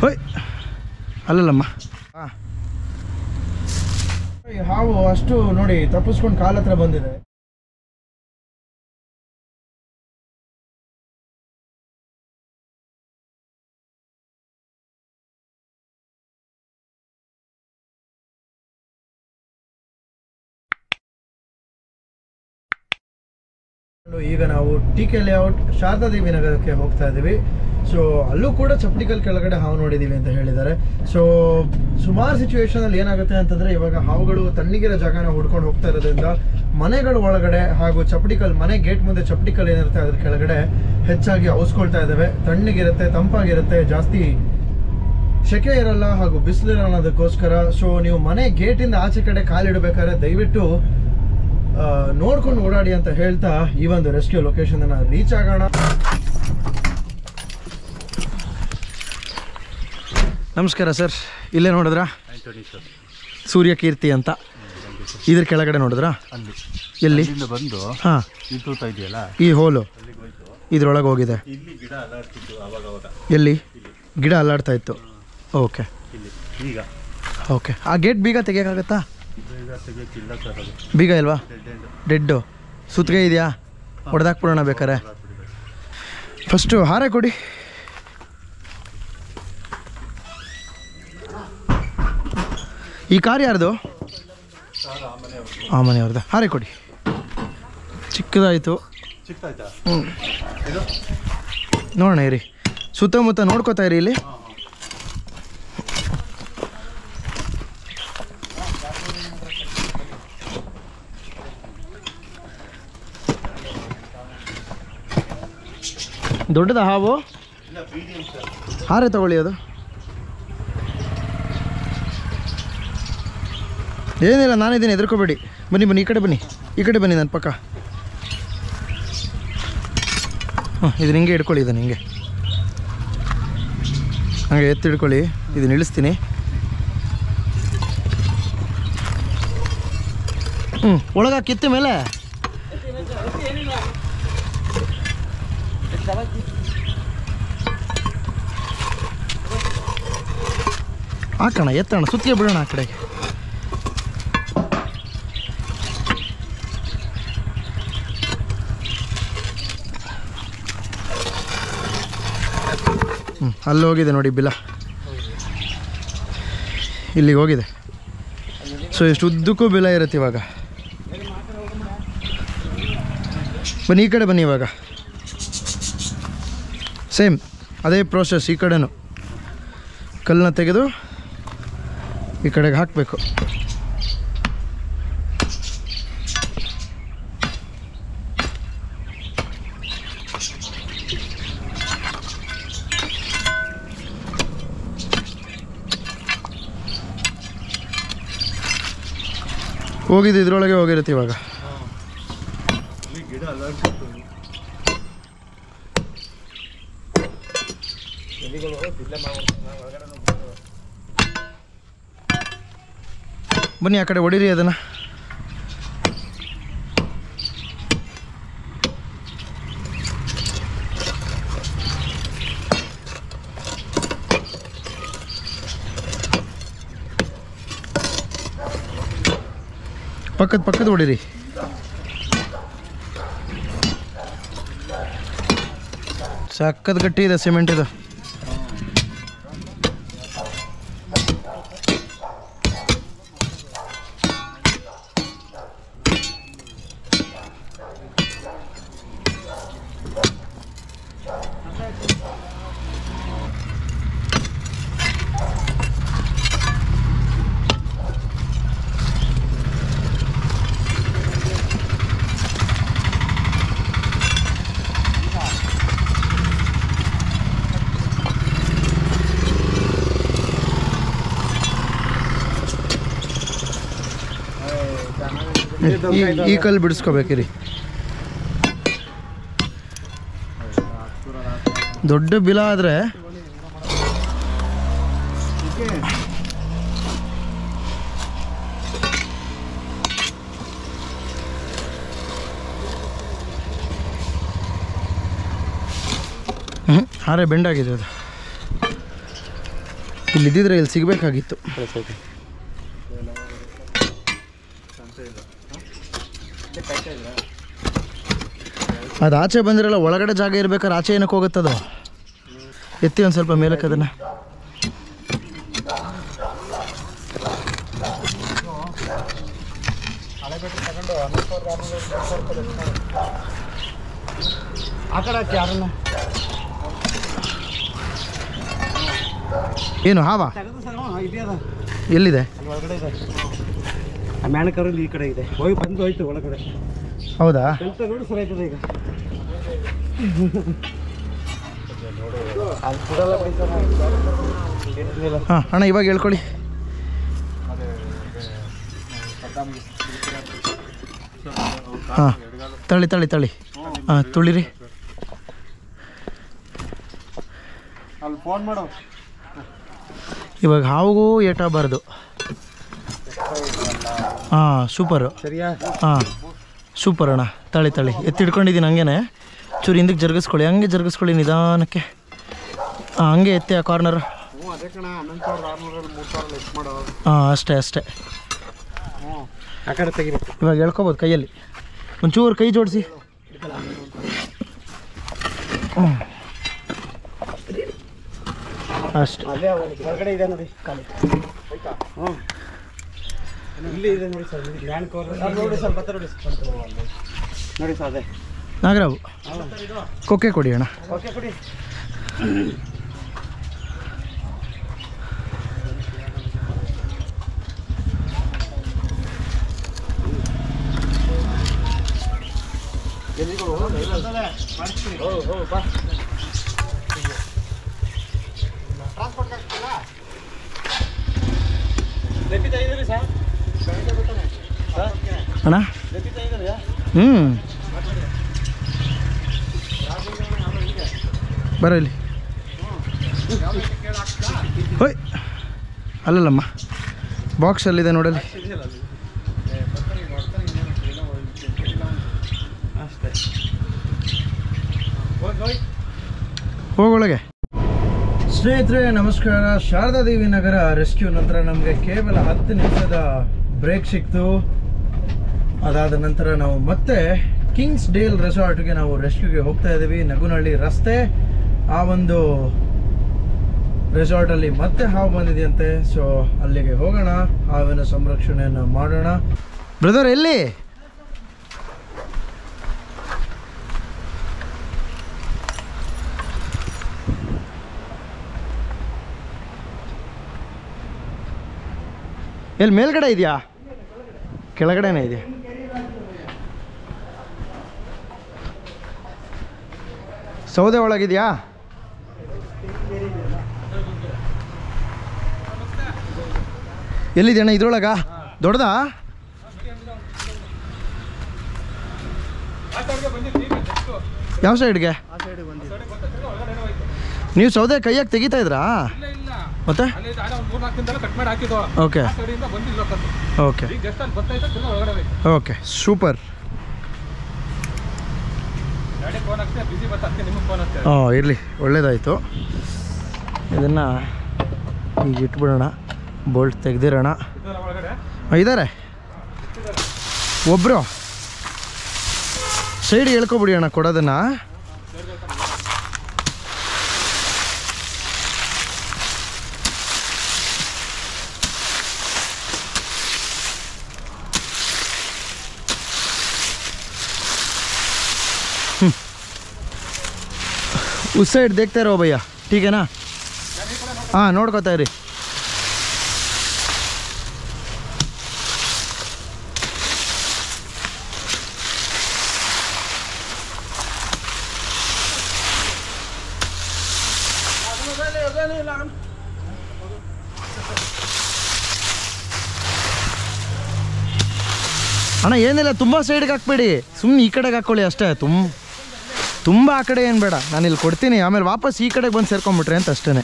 ಹೋಯ್ ಅಲ್ಲಲ್ಲಮ್ಮ. ಹಾವು ಅಷ್ಟು ನೋಡಿ ತಪ್ಪಿಸ್ಕೊಂಡು ಕಾಲ ಹತ್ರ ಬಂದಿದೆ. ಈಗ ನಾವು ಟಿ.ಕೆ. ಲೇಔಟ್ ಶಾರದಾದೇವಿ ನಗರಕ್ಕೆ ಹೋಗ್ತಾ ಇದ್ದೀವಿ. ಸೊ ಅಲ್ಲೂ ಕೂಡ ಚಪ್ಪಡಿಕಲ್ ಕೆಳಗಡೆ ಹಾವು ನೋಡಿದ್ದೀವಿ ಅಂತ ಹೇಳಿದ್ದಾರೆ. ಸೊ ಸುಮಾರು ಸಿಚುವೇಶನಲ್ಲಿ ಏನಾಗುತ್ತೆ ಅಂತಂದರೆ, ಇವಾಗ ಹಾವುಗಳು ತಣ್ಣಗಿರೋ ಜಾಗನ ಹುಡ್ಕೊಂಡು ಹೋಗ್ತಾ ಇರೋದ್ರಿಂದ ಮನೆಗಳ ಒಳಗಡೆ ಹಾಗೂ ಚಪ್ಪಡಿಕಲ್ ಮನೆ ಗೇಟ್ ಮುಂದೆ ಚಪ್ಪಡಿಕಲ್ ಏನಿರುತ್ತೆ ಅದ್ರ ಕೆಳಗಡೆ ಹೆಚ್ಚಾಗಿ ಔಸ್ಕೊಳ್ತಾ ಇದ್ದಾವೆ. ತಣ್ಣಗಿರುತ್ತೆ, ತಂಪಾಗಿರುತ್ತೆ, ಜಾಸ್ತಿ ಸೆಕೆ ಇರಲ್ಲ ಹಾಗೂ ಬಿಸಿಲಿರಲ್ಲ ಅನ್ನೋದಕ್ಕೋಸ್ಕರ. ಸೊ ನೀವು ಮನೆ ಗೇಟಿಂದ ಆಚೆ ಕಡೆ ಕಾಲಿಡಬೇಕಾದ್ರೆ ದಯವಿಟ್ಟು ನೋಡ್ಕೊಂಡು ಓಡಾಡಿ ಅಂತ ಹೇಳ್ತಾ ಈ ಒಂದು ರೆಸ್ಕ್ಯೂ ಲೊಕೇಶನ್ ಅನ್ನ ರೀಚ್ ಆಗೋಣ. ನಮಸ್ಕಾರ ಸರ್. ಇಲ್ಲೇ ನೋಡಿದ್ರಾ ಸೂರ್ಯಕೀರ್ತಿ ಅಂತ, ಇದ್ರ ಕೆಳಗಡೆ ನೋಡಿದ್ರಾ? ಎಲ್ಲಿ ಬಂದು ಹಾಂ ಈ ಹೋಲು ಇದ್ರೊಳಗೆ ಹೋಗಿದೆ. ಎಲ್ಲಿ ಗಿಡ ಅಲ್ಲಾಡ್ತಾ ಇತ್ತು? Okay okay. ಆ ಗೇಟ್ ಬೀಗ ತೆಗಿಯೋಕ್ಕಾಗತ್ತಾ? ಬೀಗ ಇಲ್ವಾ? ಡೆಡ್ಡು ಸುತ್ತಿಗೆ ಇದೆಯಾ? ಹೊಡೆದಾಕ್ಬಿಡೋಣ ಬೇಕಾರೆ. ಫಸ್ಟು ಹಾರೆ ಕೊಡಿ. ಈ ಕಾರ್ ಯಾರ್ದು? ಆ ಮನೆಯವ್ರದ್ದು. ಹಾರೆ ಕೊಡಿ. ಚಿಕ್ಕದಾಯಿತು. ನೋಡೋಣ ಇರಿ, ಸುತ್ತಮುತ್ತ ನೋಡ್ಕೋತಾ ಇರಿ. ಇಲ್ಲಿ ದೊಡ್ಡದ ಹಾವು? ಹಾರೆ ತಗೊಳ್ಳಿ. ಅದು ಏನಿಲ್ಲ, ನಾನಿದ್ದೀನಿ, ಹೆದರ್ಕೋಬೇಡಿ. ಬನ್ನಿ ಬನ್ನಿ, ಈ ಕಡೆ ಬನ್ನಿ, ಈ ಕಡೆ ಬನ್ನಿ, ನನ್ನ ಪಕ್ಕ. ಹಾಂ, ಇದನ್ನ ಹಿಂಗೆ ಹಿಡ್ಕೊಳ್ಳಿ, ಇದನ್ನು ಹಿಂಗೆ ಹಾಗೆ ಎತ್ತಿ ಹಿಡ್ಕೊಳ್ಳಿ. ಇದನ್ನ ಇಳಿಸ್ತೀನಿ. ಒಳಗೆ ಕಿತ್ತ ಮೇಲೆ ಹಾಕೋಣ, ಎತ್ತೋಣ, ಸುತ್ತಿಗೆ ಬಿಡೋಣ ಆ ಕಡೆಗೆ. ಅಲ್ಲಿ ಹೋಗಿದೆ ನೋಡಿ ಬಿಲ, ಇಲ್ಲಿಗೆ ಹೋಗಿದೆ. ಸೊ ಎಷ್ಟು ಉದ್ದಕ್ಕೂ ಬಿಲ ಇರುತ್ತೆ. ಇವಾಗ ಬನ್ನಿ, ಈ ಕಡೆ ಬನ್ನಿ. ಇವಾಗ ಸೇಮ್ ಅದೇ ಪ್ರೋಸೆಸ್. ಈ ಕಡೆನೂ ಕಲ್ಲನ್ನ ತೆಗೆದು ಈ ಕಡೆಗೆ ಹಾಕಬೇಕು. ಹೋಗಿದ್ದು ಇದ್ರೊಳಗೆ ಹೋಗಿರುತ್ತೆ. ಇವಾಗ ಬನ್ನಿ, ಆ ಕಡೆ ಹೊಡೀರಿ ಅದನ್ನು. ಪಕ್ಕದ ಹೊಡೀರಿ. ಸಕ್ಕತ್ ಗಟ್ಟಿ ಇದೆ ಸಿಮೆಂಟ್ ಇದು. ಈ ಕಲ್ಲು ಬಿಡಿಸ್ಕೋಬೇಕಿರಿ. ದೊಡ್ಡ ಬಿಲ ಆದರೆ ಹಾರೆ ಬೆಂಡಾಗಿದೆ ಅದು. ಇಲ್ಲಿದ್ದಿದ್ರೆ ಇಲ್ಲಿ ಸಿಗಬೇಕಾಗಿತ್ತು. ಅದು ಆಚೆ ಬಂದಿರಲ್ಲ, ಒಳಗಡೆ ಜಾಗ ಇರ್ಬೇಕಾದ್ರೆ ಆಚೆ ಏನಕ್ಕೆ ಹೋಗುತ್ತದು? ಎತ್ತಿ ಒಂದು ಸ್ವಲ್ಪ ಮೇಲಕ್ಕೆ ಅದನ್ನು. ಏನು ಹಾವಾ ಎಲ್ಲಿದೆ? ಮ್ಯಾಣಕರು ಈ ಕಡೆ ಇದೆ, ಹೋಗಿ ಬಂದು ಹೋಯ್ತು ಒಳಗಡೆ. ಹೌದಾ? ನೋಡಿ ಸರ್ ಆಯ್ತದೆ ಈಗ. ಹಾಂ ಅಣ್ಣ ಇವಾಗ ಹೇಳ್ಕೊಳ್ಳಿ. ಹಾಂ ತಳ್ಳಿ ತಳ್ಳಿ ತಳ್ಳಿ. ಹಾಂ ತುಳಿರಿ. ಅಲ್ಲಿ ಫೋನ್ ಮಾಡು. ಇವಾಗ ಹಾವಿಗೂ ಏಟಾಗಬಾರ್ದು. ಹಾಂ ಸೂಪರು. ಸರಿಯಾ? ಹಾಂ ಸೂಪರ್ ಅಣ್ಣ. ತಳಿ ತಳಿ ಎತ್ತಿಡ್ಕೊಂಡಿದ್ದೀನಿ ಹಂಗೇನೆ. ಚೂರು ಹಿಂದಕ್ಕೆ ಜರುಗಿಸ್ಕೊಳ್ಳಿ, ಹಂಗೆ ಜರುಗಿಸ್ಕೊಳ್ಳಿ ನಿಧಾನಕ್ಕೆ. ಹಾಂ ಹಂಗೆ ಎತ್ತಿ ಆ ಕಾರ್ನರ್. ಹಾಂ ಅಷ್ಟೇ ಅಷ್ಟೇ. ಆ ಕಡೆ ತೆಗಿರಿ. ಇವಾಗ ಹೇಳ್ಕೊಬೋದು ಕೈಯಲ್ಲಿ. ಒಂಚೂರು ಕೈ ಜೋಡಿಸಿ. ಅಷ್ಟೇ. ಹೊರಗಡೆ ಇದೆ ನೋಡಿ ಕಾಲಿ. ಹ್ಞೂ ಇಲ್ಲಿ ಇದೆ ನೋಡಿ ಸರ್. ನೋಡಿ ಸರ್, ಬತ್ತ ನೋಡಿ ನೋಡಿ ಸರ್. ಅದೇ ನಾಗರಾವು ಕೊಕ್ಕೆ ಕೊಡಿ ಅಣ್ಣ. ಓಕೆ ಕೊಡಿ. ಅಣ್ಣ ಬರ ಇಲ್ಲಿ. ಹೋಯ್ ಅಲ್ಲಲ್ಲಮ್ಮ, ಬಾಕ್ಸಲ್ಲಿದೆ ನೋಡಲ್ಲಿ. ಹೋಗೊಳಗೆ. ಸ್ನೇಹಿತರೆ ನಮಸ್ಕಾರ. ಶಾರದಾದೇವಿ ನಗರ ರೆಸ್ಕ್ಯೂ ನಂತರ ನಮಗೆ ಕೇವಲ 10 ನಿಮಿಷದ ಬ್ರೇಕ್ ಸಿಕ್ತು. ಅದಾದ ನಂತರ ನಾವು ಮತ್ತೆ ಕಿಂಗ್ಸ್ ಡೇಲ್ ರೆಸಾರ್ಟ್ಗೆ ನಾವು ರೆಸ್ಕ್ಯೂಗೆ ಹೋಗ್ತಾ ಇದ್ದೀವಿ. ನಗುನಹಳ್ಳಿ ರಸ್ತೆ ಆ ಒಂದು ರೆಸಾರ್ಟಲ್ಲಿ ಮತ್ತೆ ಹಾವು ಬಂದಿದೆಯಂತೆ. ಸೊ ಅಲ್ಲಿಗೆ ಹೋಗೋಣ, ಹಾವಿನ ಸಂರಕ್ಷಣೆಯನ್ನು ಮಾಡೋಣ. ಬ್ರದರ್ ಎಲ್ಲಿ? ಎಲ್ಲಿ ಮೇಲ್ಗಡೆ ಇದೆಯಾ? ಕೆಳಗಡೆನೇ ಇದೆಯಾ? ಸೌದೆ ಒಳಗಿದೆಯಾ? ಎಲ್ಲಿದೆ ಅಣ್ಣ? ಇದ್ರೊಳಗ ದೊಡ್ಡದಾ? ಯಾವ ಸೈಡ್ಗೆ? ನೀವು ಸೌದೆ ಕೈಯಾಗಿ ತೆಗಿತಾ ಇದ್ರಾ? ಮತ್ತೆ ಓಕೆ ಓಕೆ ಓಕೆ ಸೂಪರ್. ಹಾಂ ಇರಲಿ, ಒಳ್ಳೇದಾಯಿತು. ಇದನ್ನು ಈಗ ಇಟ್ಬಿಡೋಣ, ಬೋಲ್ಟ್ ತೆಗ್ದಿರೋಣ. ಇದ್ದಾರೆ ಒಬ್ಬರು ಸೈಡ್ ಹೇಳ್ಕೊಬಿಡಿ ಅಣ್ಣ ಕೊಡೋದನ್ನು. उस साइड देखते रहो भैया, ठीक है ना? हाँ नोಡ್ಕೋತಾ ಇರಿ. ಅಣ್ಣ ಏನಿಲ್ಲ, ತುಂಬ ಸೈಡ್ಗೆ ಹಾಕ್ಬೇಡಿ, ಸುಮ್ಮನೆ ಈ ಕಡೆಗೆ ಹಾಕ್ಕೊಳ್ಳಿ ಅಷ್ಟೇ. ತುಂಬ ಆ ಕಡೆ ಏನು ಬೇಡ, ನಾನು ಇಲ್ಲಿ ಕೊಡ್ತೀನಿ, ಆಮೇಲೆ ವಾಪಸ್ ಈ ಕಡೆಗೆ ಬಂದು ಸೇರ್ಕೊಂಬಿಟ್ರೆ ಅಂತ ಅಷ್ಟೇ.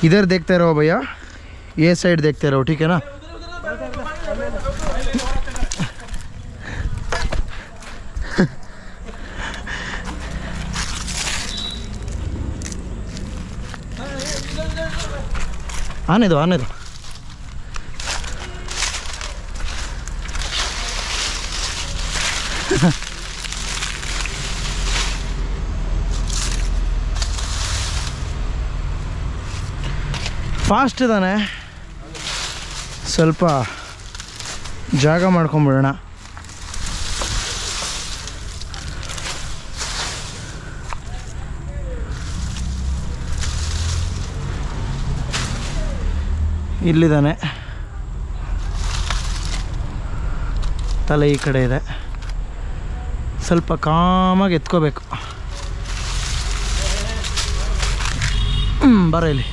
इधर देखते रहो भैया, ये साइड देखते रहो, ठीक है ना। आने दो आने दो। ಫಾಸ್ಟ್ ಇದ್ದಾನೆ, ಸ್ವಲ್ಪ ಜಾಗ ಮಾಡ್ಕೊಂಬಿಡೋಣ. ಇಲ್ಲಿದ್ದಾನೆ, ತಲೆ ಈ ಕಡೆ ಇದೆ, ಸ್ವಲ್ಪ ಕಾಮಾಗಿ ಎತ್ಕೋಬೇಕು. ಬರ ಇಲ್ಲಿ.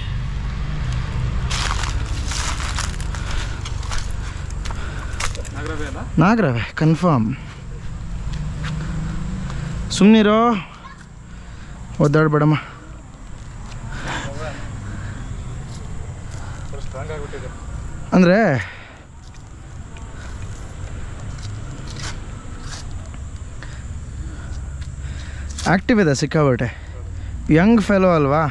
ನಾಗರವೇ ಕನ್ಫರ್ಮ್. ಸುಮ್ಮನಿರೋ, ಒದ್ದಾಡ್ಬೇಡಮ್ಮ. ಅಂದರೆ ಆ್ಯಕ್ಟಿವ್ ಇದೆ ಸಿಕ್ಕಾಬಟ್ಟೆ, ಯಂಗ್ ಫೆಲೋ ಅಲ್ವಾ.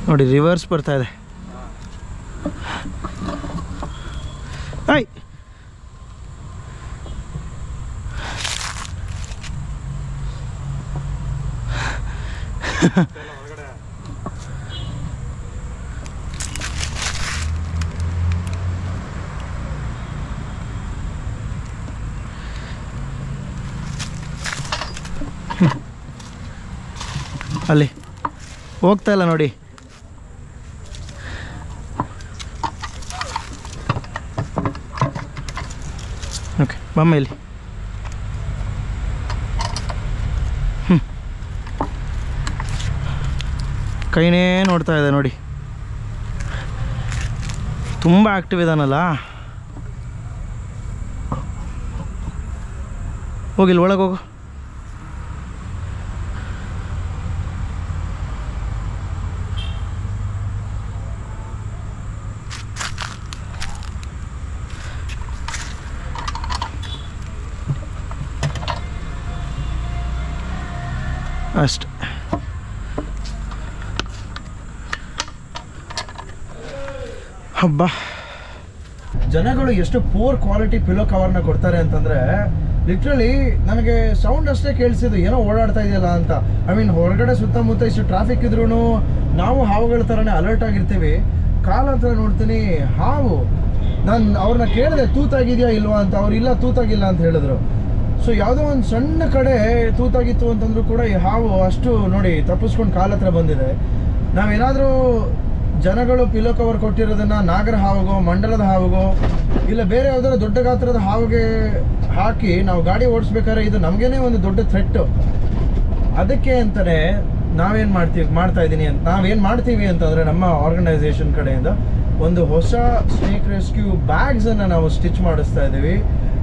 ನೋಡಿ ರಿವರ್ಸ್ ಬರ್ತಾ ಇದೆ. ಆಯ್ ಅಲ್ಲಿ ಹೋಗ್ತಾ ಇಲ್ಲ ನೋಡಿ. ಓಕೆ ಬಮ್ಮ ಇಲ್ಲಿ. ಕೈನೇ ನೋಡ್ತಾ ಇದೆ ನೋಡಿ, ತುಂಬ ಆ್ಯಕ್ಟಿವ್ ಇದಾನಲ್ಲ. ಹೋಗಿಲ್ಲ, ಒಳಗೆ ಹೋಗು. ಅಷ್ಟೆ. ಹಬ್ಬ, ಜನಗಳು ಎಷ್ಟು ಪೂರ್ ಕ್ವಾಲಿಟಿ ಪಿಲೋ ಕವರ್ನ ಕೊಡ್ತಾರೆ ಅಂತಂದರೆ, ಲಿಟ್ರಲಿ ನನಗೆ ಸೌಂಡ್ ಅಷ್ಟೇ ಕೇಳಿಸಿದ್ದು, ಏನೋ ಓಡಾಡ್ತಾ ಇದೆಯಲ್ಲ ಅಂತ. ಐ ಮೀನ್ ಹೊರಗಡೆ ಸುತ್ತಮುತ್ತ ಇಷ್ಟು ಟ್ರಾಫಿಕ್ ಇದ್ರೂ ನಾವು ಹಾವುಗಳ ಥರನೇ ಅಲರ್ಟ್ ಆಗಿರ್ತೀವಿ. ಕಾಲ ಹತ್ರ ನೋಡ್ತೀನಿ ಹಾವು. ನಾನು ಅವ್ರನ್ನ ಕೇಳಿದೆ ತೂತಾಗಿದೆಯಾ ಇಲ್ವಾ ಅಂತ, ಅವ್ರು ಇಲ್ಲ ತೂತಾಗಿಲ್ಲ ಅಂತ ಹೇಳಿದ್ರು. ಸೊ ಯಾವುದೋ ಒಂದು ಸಣ್ಣ ಕಡೆ ತೂತಾಗಿತ್ತು ಅಂತಂದ್ರೂ ಕೂಡ ಈ ಹಾವು ಅಷ್ಟು ನೋಡಿ ತಪ್ಪಿಸ್ಕೊಂಡು ಕಾಲ ಹತ್ರ ಬಂದಿದೆ. ನಾವೇನಾದರೂ ಜನಗಳು ಪಿಲೋ ಕವರ್ ಕೊಟ್ಟಿರೋದನ್ನು ನಾಗರ ಹಾವಿಗೋ, ಮಂಡಲದ ಹಾವಿಗೋ, ಇಲ್ಲ ಬೇರೆ ಯಾವುದಾದ್ರು ದೊಡ್ಡ ಗಾತ್ರದ ಹಾವಿಗೆ ಹಾಕಿ ನಾವು ಗಾಡಿ ಓಡಿಸ್ಬೇಕಾದ್ರೆ ಇದು ನಮಗೇನೆ ಒಂದು ದೊಡ್ಡ ಥ್ರೆಟ್ಟು. ಅದಕ್ಕೆ ಅಂತಲೇ ನಾವೇನು ಮಾಡ್ತೀವಿ ಅಂತಂದರೆ, ನಮ್ಮ ಆರ್ಗನೈಸೇಷನ್ ಕಡೆಯಿಂದ ಒಂದು ಹೊಸ ಸ್ನೇಕ್ ರೆಸ್ಕ್ಯೂ ಬ್ಯಾಗ್ಸನ್ನು ನಾವು ಸ್ಟಿಚ್ ಮಾಡಿಸ್ತಾ ಇದ್ದೀವಿ.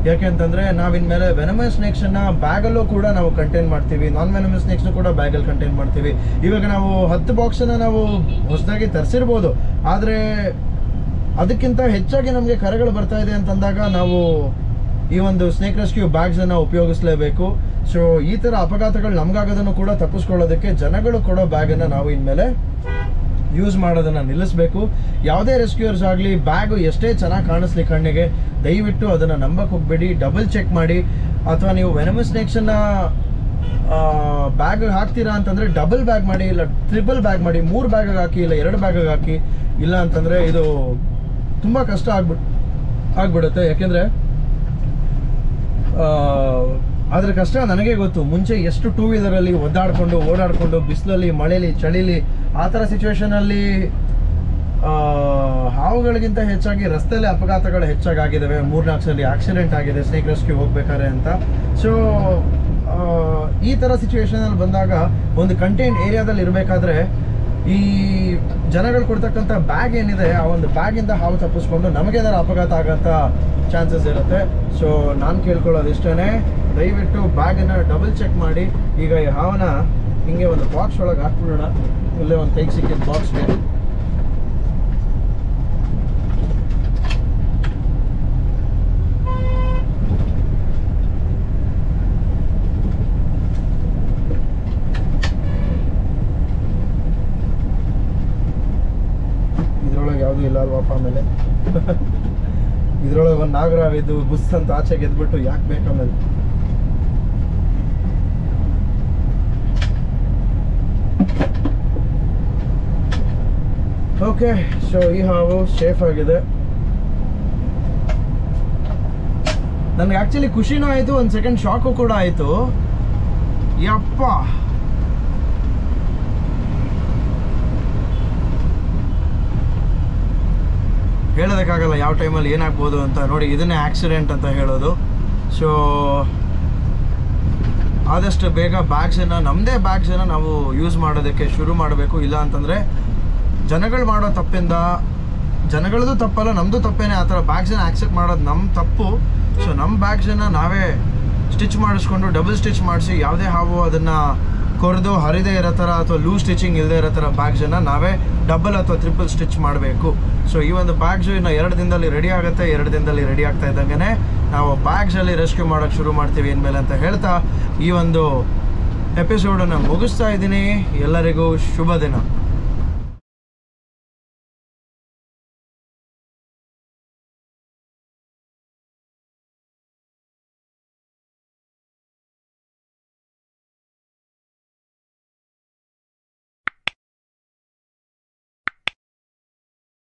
ಯಾಕೆಂತಂದರೆ ನಾವಿನ್ಮೇಲೆ ವೆನಮಸ್ ಸ್ನೇಕ್ಸನ್ನು ಬ್ಯಾಗಲ್ಲೂ ಕೂಡ ನಾವು ಕಂಟೈನ್ ಮಾಡ್ತೀವಿ, ನಾನ್ ವೆನಮಸ್ ಸ್ನೇಕ್ಸ್ನು ಕೂಡ ಬ್ಯಾಗಲ್ಲಿ ಕಂಟೈನ್ ಮಾಡ್ತೀವಿ. ಇವಾಗ ನಾವು 10 ಬಾಕ್ಸನ್ನು ನಾವು ಹೊಸದಾಗಿ ತರಿಸಿರ್ಬೋದು, ಆದರೆ ಅದಕ್ಕಿಂತ ಹೆಚ್ಚಾಗಿ ನಮಗೆ ಕರೆಗಳು ಬರ್ತಾ ಇದೆ ಅಂತಂದಾಗ ನಾವು ಈ ಒಂದು ಸ್ನೇಕ್ ರೆಸ್ಕ್ಯೂ ಬ್ಯಾಗ್ಸನ್ನು ಉಪಯೋಗಿಸಲೇಬೇಕು. ಸೊ ಈ ಥರ ಅಪಘಾತಗಳು ನಮಗಾಗೋದನ್ನು ಕೂಡ ತಪ್ಪಿಸ್ಕೊಳ್ಳೋದಕ್ಕೆ ಜನಗಳು ಕೊಡೋ ಬ್ಯಾಗನ್ನು ನಾವು ಇನ್ಮೇಲೆ ಯೂಸ್ ಮಾಡೋದನ್ನು ನಿಲ್ಲಿಸಬೇಕು. ಯಾವುದೇ ರೆಸ್ಕ್ಯೂಯರ್ಸ್ ಆಗಲಿ ಬ್ಯಾಗು ಎಷ್ಟೇ ಚೆನ್ನಾಗಿ ಕಾಣಿಸ್ಲಿ ಕಣ್ಣಿಗೆ, ದಯವಿಟ್ಟು ಅದನ್ನು ನಂಬಕ್ಕೆ ಹೋಗಬೇಡಿ, ಡಬಲ್ ಚೆಕ್ ಮಾಡಿ. ಅಥವಾ ನೀವು ವೆನಮಸ್ ಸ್ನೇಕ್ಸನ್ನು ಬ್ಯಾಗ್ ಹಾಕ್ತೀರಾ ಅಂತಂದರೆ ಡಬಲ್ ಬ್ಯಾಗ್ ಮಾಡಿ, ಇಲ್ಲ ಟ್ರಿಪಲ್ ಬ್ಯಾಗ್ ಮಾಡಿ, 3 ಬ್ಯಾಗಿಗೆ ಹಾಕಿ, ಇಲ್ಲ 2 ಬ್ಯಾಗಿಗೆ ಹಾಕಿ. ಇಲ್ಲ ಅಂತಂದರೆ ಇದು ತುಂಬ ಕಷ್ಟ ಆಗ್ಬಿಡುತ್ತೆ. ಯಾಕೆಂದರೆ ಅದರ ಕಷ್ಟ ನನಗೆ ಗೊತ್ತು. ಮುಂಚೆ ಎಷ್ಟು 2 ವೀಲರಲ್ಲಿ ಓಡಾಡಿಕೊಂಡು ಬಿಸಿಲಲ್ಲಿ, ಮಳೆಯಲ್ಲಿ, ಚಳಿಲಿ, ಆ ಥರ ಸಿಚುವೇಶನಲ್ಲಿ ಹಾವುಗಳಿಗಿಂತ ಹೆಚ್ಚಾಗಿ ರಸ್ತೆಯಲ್ಲಿ ಅಪಘಾತಗಳು ಹೆಚ್ಚಾಗಿದ್ದಾವೆ. 3-4 ಸಲ ಆಕ್ಸಿಡೆಂಟ್ ಆಗಿದೆ ಸ್ನೇಕ್ ರೆಸ್ಕ್ಯೂ ಹೋಗ್ಬೇಕಾದ್ರೆ ಅಂತ. ಸೊ ಈ ಥರ ಸಿಚುವೇಶನಲ್ಲಿ ಬಂದಾಗ ಒಂದು ಕಂಟೈನ್ಡ್ ಏರಿಯಾದಲ್ಲಿ ಇರಬೇಕಾದ್ರೆ ಈ ಜನಗಳು ಕೊಡ್ತಕ್ಕಂಥ ಬ್ಯಾಗ್ ಏನಿದೆ ಆ ಒಂದು ಬ್ಯಾಗಿಂದ ಹಾವು ತಪ್ಪಿಸ್ಕೊಂಡು ನಮಗೇನಾದ್ರು ಅಪಘಾತ ಆಗೋಂಥ ಚಾನ್ಸಸ್ ಇರುತ್ತೆ. ಸೊ ನಾನು ಕೇಳ್ಕೊಳ್ಳೋದು ಇಷ್ಟೇ, ದಯವಿಟ್ಟು ಬ್ಯಾಗನ್ನು ಡಬಲ್ ಚೆಕ್ ಮಾಡಿ. ಈಗ ಈ ಹಾವನ್ನ ಹಿಂಗೆ ಒಂದು ಬಾಕ್ಸ್ ಒಳಗೆ ಹಾಕ್ಬಿಡೋಣ. ಇಲ್ಲೇ ಒಂದು ಕೈಗೆ ಸಿಕ್ಕಿದ ಬಾಕ್ಸ್ಗೆ ಇದ್ರೊಳಗೆ ಯಾವುದೂ ಇಲ್ಲ ಅಲ್ವಪ್ಪ. ಆಮೇಲೆ ಇದ್ರೊಳಗೆ ಒಂದು ನಾಗರಾವ್ ಇದು ಬುಸ್ ಅಂತ ಆಚೆ ಗೆದ್ಬಿಟ್ಟು ಯಾಕೆ ಬೇಕಮೇಲೆ. ಓಕೆ, ಸೊ ಈ ಹಾವು ಸೇಫ್ ಆಗಿದೆ. ನನಗೆ ಆ್ಯಕ್ಚುಲಿ ಖುಷಿನೂ ಆಯಿತು, ಒಂದು ಸೆಕೆಂಡ್ ಶಾಕು ಕೂಡ ಆಯಿತು. ಯಪ್ಪ, ಹೇಳೋದಕ್ಕಾಗಲ್ಲ ಯಾವ ಟೈಮಲ್ಲಿ ಏನಾಗ್ಬೋದು ಅಂತ. ನೋಡಿ, ಇದನ್ನೇ ಆಕ್ಸಿಡೆಂಟ್ ಅಂತ ಹೇಳೋದು. ಸೊ ಆದಷ್ಟು ಬೇಗ ಬ್ಯಾಗ್ಸನ್ನು, ನಮ್ಮದೇ ಬ್ಯಾಗ್ಸನ್ನು ನಾವು ಯೂಸ್ ಮಾಡೋದಕ್ಕೆ ಶುರು ಮಾಡಬೇಕು. ಇಲ್ಲ ಅಂತಂದರೆ ಜನಗಳು ಮಾಡೋ ತಪ್ಪಿಂದ, ಜನಗಳದ್ದು ತಪ್ಪಲ್ಲ, ನಮ್ಮದು ತಪ್ಪೇನೆ. ಆ ಥರ ಬ್ಯಾಗ್ಸನ್ನು ಆಕ್ಸೆಪ್ಟ್ ಮಾಡೋದು ನಮ್ಮ ತಪ್ಪು. ಸೊ ನಮ್ಮ ಬ್ಯಾಗ್ಸನ್ನು ನಾವೇ ಸ್ಟಿಚ್ ಮಾಡಿಸ್ಕೊಂಡು ಡಬಲ್ ಸ್ಟಿಚ್ ಮಾಡಿಸಿ, ಯಾವುದೇ ಹಾವು ಅದನ್ನು ಕೊರೆದು ಹರಿದೇ ಇರೋ ಥರ ಅಥವಾ ಲೂಸ್ ಸ್ಟಿಚಿಂಗ್ ಇಲ್ಲದೆ ಇರೋ ಥರ ಬ್ಯಾಗ್ಸನ್ನು ನಾವೇ ಡಬಲ್ ಅಥವಾ ಟ್ರಿಪಲ್ ಸ್ಟಿಚ್ ಮಾಡಬೇಕು. ಸೊ ಈ ಒಂದು ಬ್ಯಾಗ್ಸು ಇನ್ನು 2 ದಿನದಲ್ಲಿ ರೆಡಿ ಆಗುತ್ತೆ. 2 ದಿನದಲ್ಲಿ ರೆಡಿ ಆಗ್ತಾ ಇದ್ದಂಗೆ ನಾವು ಬ್ಯಾಗ್ಸಲ್ಲಿ ರೆಸ್ಕ್ಯೂ ಮಾಡೋಕ್ಕೆ ಶುರು ಮಾಡ್ತೀವಿ ಇನ್ಮೇಲೆ ಅಂತ ಹೇಳ್ತಾ ಈ ಒಂದು ಎಪಿಸೋಡನ್ನು ಮುಗಿಸ್ತಾ ಇದ್ದೀನಿ. ಎಲ್ಲರಿಗೂ ಶುಭ ದಿನ.